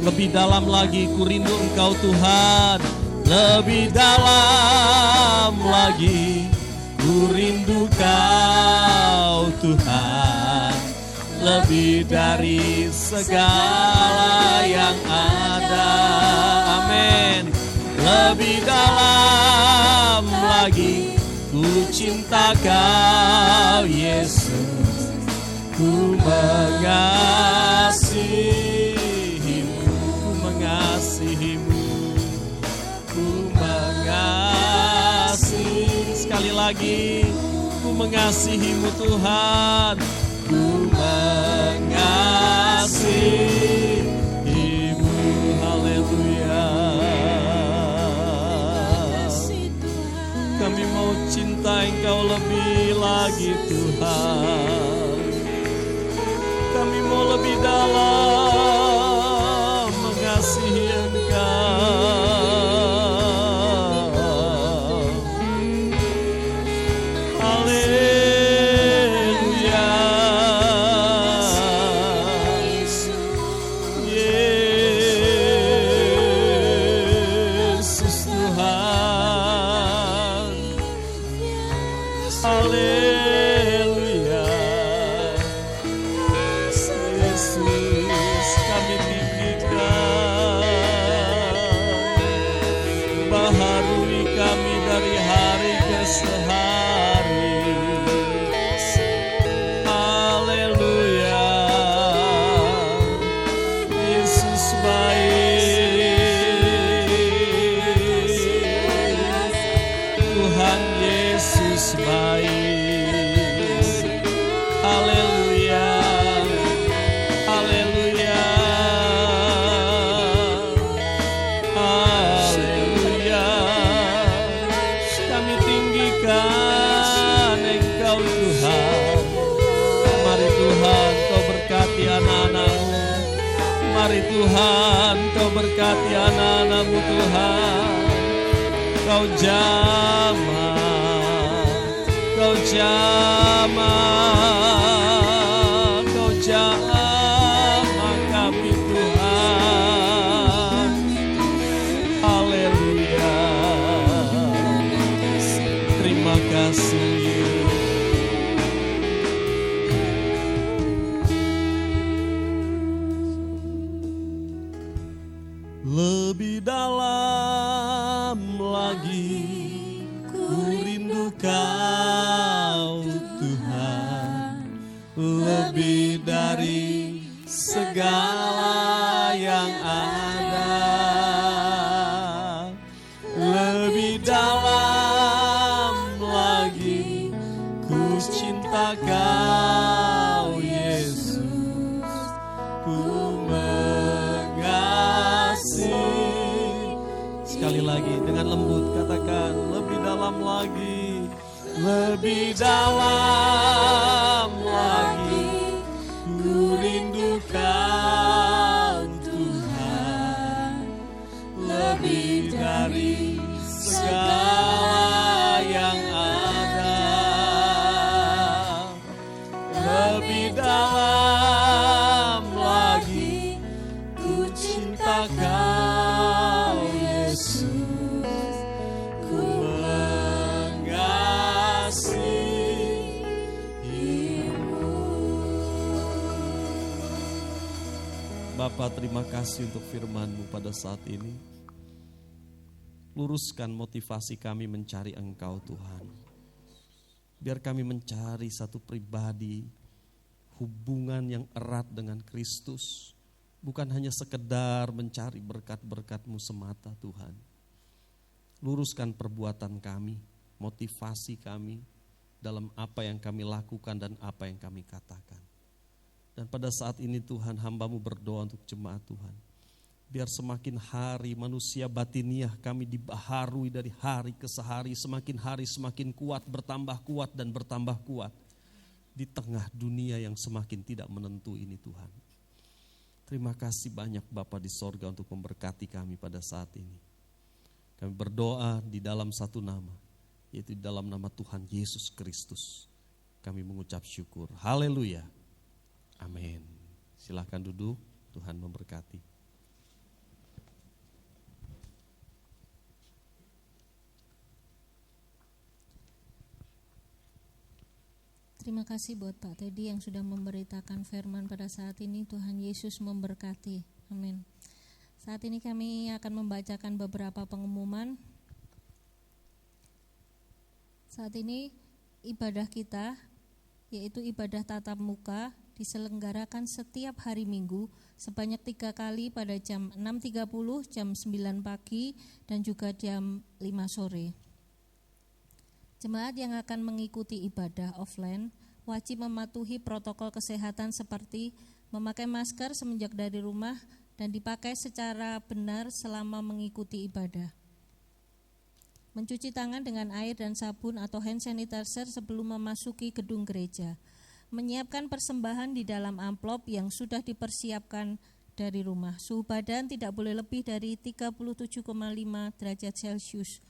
lebih dalam lagi, ku rindu Engkau Tuhan. Lebih dalam lagi, ku rindu Kau Tuhan, lebih dari segala yang ada. Amin. Lebih dalam lagi, ku cinta Kau Yesus, ku mengasihimu, ku mengasihimu, ku mengasihi. Sekali lagi, ku mengasihimu Tuhan, ku mengasihimu. Haleluya. Kami mau cinta Engkau lebih lagi Tuhan. Kami mau lebih dalam mengasihi Engkau. Haleluya. Yesus Tuhan. Haleluya. Yesus kami tinggikan, baharui kami dari hari ke sehari. Haleluya. Yesus baik, Tuhan Yesus baik. Haleluya. Haleluya. Haleluya. Kami tinggikan Engkau Tuhan. Mari Tuhan Kau berkati anak-anak-Mu. Mari Tuhan Kau berkati anak-anak-Mu Tuhan. Kau jamah, Kau jamah, Kau jamah kami Tuhan. Haleluya. Terima kasih. Lebih dalam lagi ku rindu Kau Tuhan, lebih dari segala yang ada. Lebih dalam lagi ku cinta Kau Yesus, ku mengasihi. Sekali lagi dengan lembut katakan, lebih dalam lagi, lebih dalam lagi ku rindu Kau Tuhan, lebih dari segala yang ada. Lebih dalam lagi ku cinta Kau Yesus, ku mengasihi-Mu. Bapa, terima kasih untuk firman-Mu pada saat ini. Luruskan motivasi kami mencari Engkau Tuhan. Biar kami mencari satu pribadi, hubungan yang erat dengan Kristus. Bukan hanya sekedar mencari berkat-berkat-Mu semata Tuhan. Luruskan perbuatan kami, motivasi kami dalam apa yang kami lakukan dan apa yang kami katakan. Dan pada saat ini Tuhan, hamba-Mu berdoa untuk jemaat Tuhan. Biar semakin hari manusia batiniah kami dibaharui dari hari ke hari semakin kuat, bertambah kuat dan bertambah kuat. Di tengah dunia yang semakin tidak menentu ini Tuhan. Terima kasih banyak Bapa di sorga untuk memberkati kami pada saat ini. Kami berdoa di dalam satu nama, yaitu di dalam nama Tuhan Yesus Kristus. Kami mengucap syukur. Haleluya. Amin. Silakan duduk, Tuhan memberkati. Terima kasih buat Pak Teddy yang sudah memberitakan firman pada saat ini. Tuhan Yesus memberkati. Amin. Saat ini kami akan membacakan beberapa pengumuman. Saat ini ibadah kita, yaitu ibadah tatap muka, diselenggarakan setiap hari Minggu sebanyak 3 kali pada jam 6.30, jam 9 pagi, dan juga jam 5 sore. Jemaat yang akan mengikuti ibadah offline wajib mematuhi protokol kesehatan seperti memakai masker semenjak dari rumah dan dipakai secara benar selama mengikuti ibadah. Mencuci tangan dengan air dan sabun atau hand sanitizer sebelum memasuki gedung gereja. Menyiapkan persembahan di dalam amplop yang sudah dipersiapkan dari rumah. Suhu badan tidak boleh lebih dari 37,5 derajat Celcius.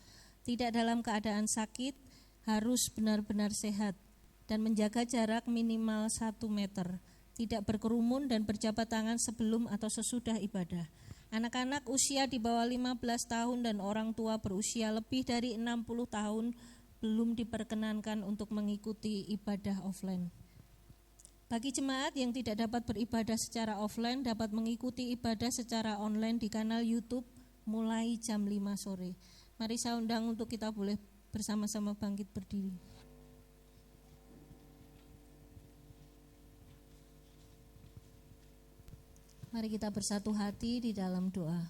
Tidak dalam keadaan sakit, harus benar-benar sehat dan menjaga jarak minimal 1 meter. Tidak berkerumun dan berjabat tangan sebelum atau sesudah ibadah. Anak-anak usia di bawah 15 tahun dan orang tua berusia lebih dari 60 tahun belum diperkenankan untuk mengikuti ibadah offline. Bagi jemaat yang tidak dapat beribadah secara offline dapat mengikuti ibadah secara online di kanal YouTube mulai jam 5 sore. Mari saya undang untuk kita boleh bersama-sama bangkit berdiri. Mari kita bersatu hati di dalam doa.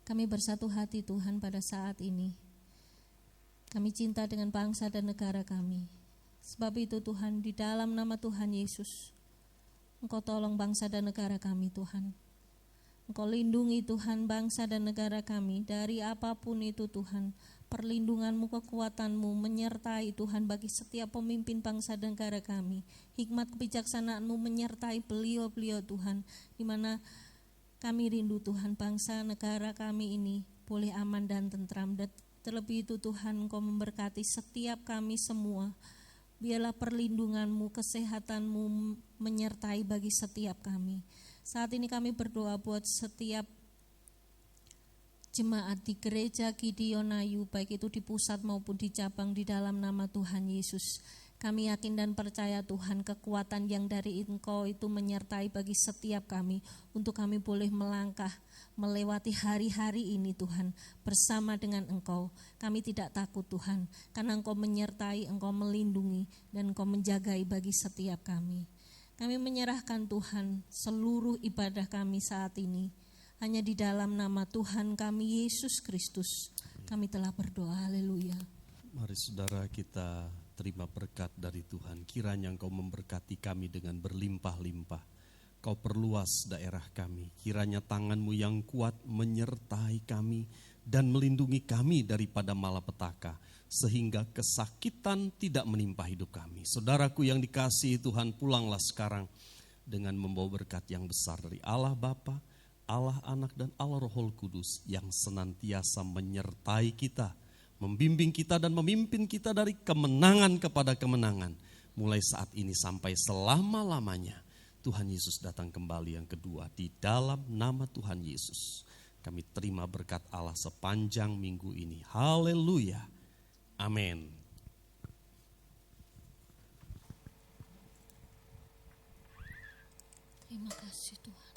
Kami bersatu hati Tuhan pada saat ini. Kami cinta dengan bangsa dan negara kami. Sebab itu Tuhan, di dalam nama Tuhan Yesus, Engkau tolong bangsa dan negara kami Tuhan. Engkau lindungi Tuhan bangsa dan negara kami dari apapun itu Tuhan. Perlindungan-Mu, kekuatan-Mu menyertai Tuhan bagi setiap pemimpin bangsa dan negara kami. Hikmat kebijaksanaan-Mu menyertai beliau-beliau Tuhan, di mana kami rindu Tuhan bangsa negara kami ini boleh aman dan tentram. Dan terlebih itu Tuhan, Engkau memberkati setiap kami semua. Biarlah perlindungan-Mu, kesehatan-Mu menyertai bagi setiap kami. Saat ini kami berdoa buat setiap jemaat di gereja Gideonayu, baik itu di pusat maupun di cabang, di dalam nama Tuhan Yesus. Kami yakin dan percaya Tuhan, kekuatan yang dari Engkau itu menyertai bagi setiap kami, untuk kami boleh melangkah, melewati hari-hari ini Tuhan, bersama dengan Engkau. Kami tidak takut Tuhan, karena Engkau menyertai, Engkau melindungi, dan Engkau menjagai bagi setiap kami. Kami menyerahkan Tuhan seluruh ibadah kami saat ini, hanya di dalam nama Tuhan kami Yesus Kristus, kami telah berdoa. Haleluya. Mari saudara kita terima berkat dari Tuhan. Kiranya Engkau memberkati kami dengan berlimpah-limpah. Kau perluas daerah kami. Kiranya tangan-Mu yang kuat menyertai kami dan melindungi kami daripada malapetaka, sehingga kesakitan tidak menimpa hidup kami. Saudaraku yang dikasihi Tuhan, pulanglah sekarang dengan membawa berkat yang besar dari Allah Bapa, Allah Anak dan Allah Roh Kudus yang senantiasa menyertai kita, membimbing kita dan memimpin kita dari kemenangan kepada kemenangan. Mulai saat ini sampai selama-lamanya. Tuhan Yesus datang kembali yang kedua. Di dalam nama Tuhan Yesus kami terima berkat Allah sepanjang minggu ini. Haleluya. Amin. Terima kasih Tuhan.